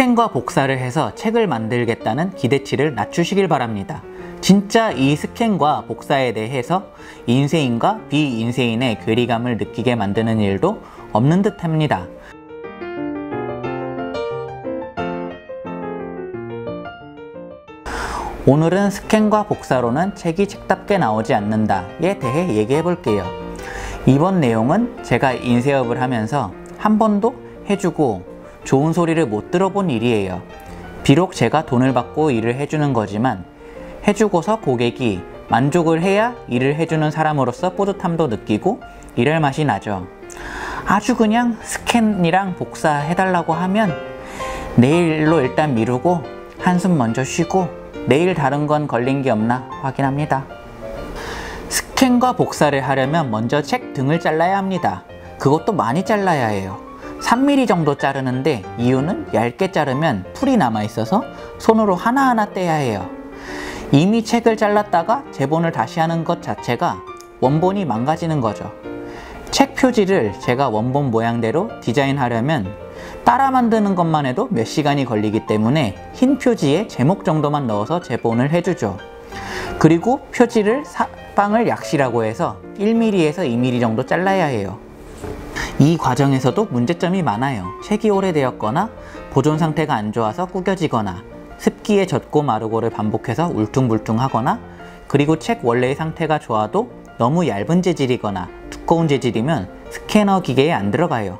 스캔과 복사를 해서 책을 만들겠다는 기대치를 낮추시길 바랍니다. 진짜 이 스캔과 복사에 대해서 인쇄인과 비인쇄인의 괴리감을 느끼게 만드는 일도 없는 듯 합니다. 오늘은 스캔과 복사로는 책이 책답게 나오지 않는다에 대해 얘기해 볼게요. 이번 내용은 제가 인쇄업을 하면서 한 번도 해주고 좋은 소리를 못 들어본 일이에요. 비록 제가 돈을 받고 일을 해주는 거지만 해주고서 고객이 만족을 해야 일을 해주는 사람으로서 뿌듯함도 느끼고 일할 맛이 나죠. 아주 그냥 스캔이랑 복사해달라고 하면 내일로 일단 미루고 한숨 먼저 쉬고 내일 다른 건 걸린 게 없나 확인합니다. 스캔과 복사를 하려면 먼저 책 등을 잘라야 합니다. 그것도 많이 잘라야 해요. 3mm 정도 자르는데 이유는 얇게 자르면 풀이 남아있어서 손으로 하나하나 떼야 해요. 이미 책을 잘랐다가 재본을 다시 하는 것 자체가 원본이 망가지는 거죠. 책 표지를 제가 원본 모양대로 디자인하려면 따라 만드는 것만 해도 몇 시간이 걸리기 때문에 흰 표지에 제목 정도만 넣어서 재본을 해주죠. 그리고 표지를 사방을 약시라고 해서 1mm에서 2mm 정도 잘라야 해요. 이 과정에서도 문제점이 많아요. 책이 오래되었거나 보존 상태가 안 좋아서 구겨지거나 습기에 젖고 마르고를 반복해서 울퉁불퉁하거나 그리고 책 원래의 상태가 좋아도 너무 얇은 재질이거나 두꺼운 재질이면 스캐너 기계에 안 들어가요.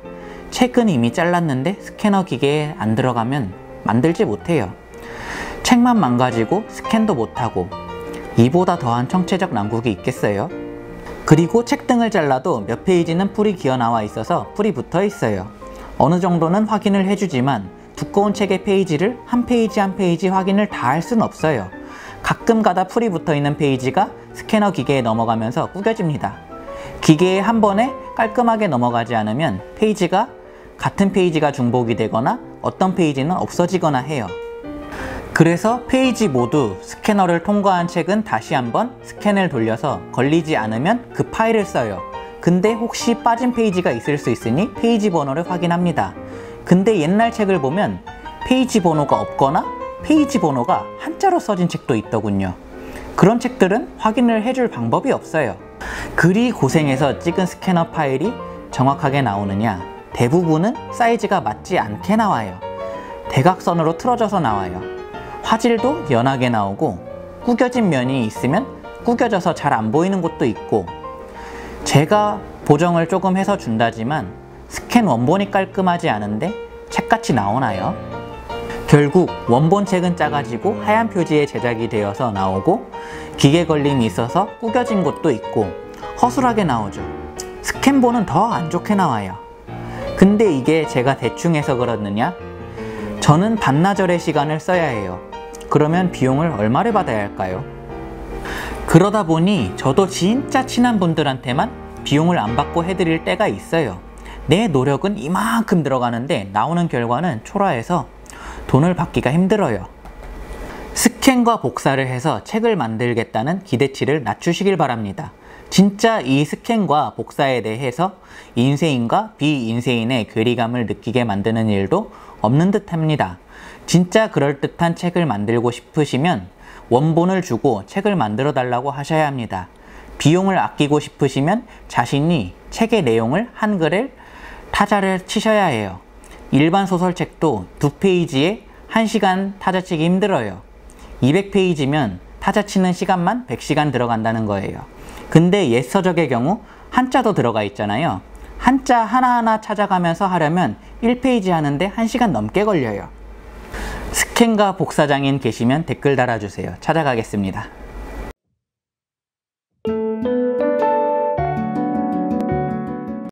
책은 이미 잘랐는데 스캐너 기계에 안 들어가면 만들지 못해요. 책만 망가지고 스캔도 못하고 이보다 더한 청체적 난국이 있겠어요? 그리고 책 등을 잘라도 몇 페이지는 풀이 기어나와 있어서 풀이 붙어 있어요. 어느 정도는 확인을 해주지만 두꺼운 책의 페이지를 한 페이지 한 페이지 확인을 다 할 수는 없어요. 가끔 가다 풀이 붙어 있는 페이지가 스캐너 기계에 넘어가면서 구겨집니다. 기계에 한 번에 깔끔하게 넘어가지 않으면 같은 페이지가 중복이 되거나 어떤 페이지는 없어지거나 해요. 그래서 페이지 모두 스캐너를 통과한 책은 다시 한번 스캔을 돌려서 걸리지 않으면 그 파일을 써요. 근데 혹시 빠진 페이지가 있을 수 있으니 페이지 번호를 확인합니다. 근데 옛날 책을 보면 페이지 번호가 없거나 페이지 번호가 한자로 써진 책도 있더군요. 그런 책들은 확인을 해줄 방법이 없어요. 그리 고생해서 찍은 스캐너 파일이 정확하게 나오느냐? 대부분은 사이즈가 맞지 않게 나와요. 대각선으로 틀어져서 나와요. 화질도 연하게 나오고 구겨진 면이 있으면 구겨져서 잘 안 보이는 곳도 있고 제가 보정을 조금 해서 준다지만 스캔 원본이 깔끔하지 않은데 책같이 나오나요? 결국 원본 책은 작아지고 하얀 표지에 제작이 되어서 나오고 기계 걸림이 있어서 구겨진 곳도 있고 허술하게 나오죠. 스캔본은 더 안 좋게 나와요. 근데 이게 제가 대충 해서 그렇느냐? 저는 반나절의 시간을 써야 해요. 그러면 비용을 얼마를 받아야 할까요? 그러다 보니 저도 진짜 친한 분들한테만 비용을 안 받고 해드릴 때가 있어요. 내 노력은 이만큼 들어가는데 나오는 결과는 초라해서 돈을 받기가 힘들어요. 스캔과 복사를 해서 책을 만들겠다는 기대치를 낮추시길 바랍니다. 진짜 이 스캔과 복사에 대해서 인쇄인과 비인쇄인의 괴리감을 느끼게 만드는 일도 없는 듯 합니다. 진짜 그럴듯한 책을 만들고 싶으시면 원본을 주고 책을 만들어 달라고 하셔야 합니다. 비용을 아끼고 싶으시면 자신이 책의 내용을 한글에 타자를 치셔야 해요. 일반 소설책도 2페이지에 1시간 타자치기 힘들어요. 200페이지면 타자 치는 시간만 100시간 들어간다는 거예요. 근데 옛 서적의 경우 한자도 들어가 있잖아요. 한자 하나하나 찾아가면서 하려면 1페이지 하는데 1시간 넘게 걸려요. 스캔과 복사 장인 계시면 댓글 달아주세요. 찾아가겠습니다.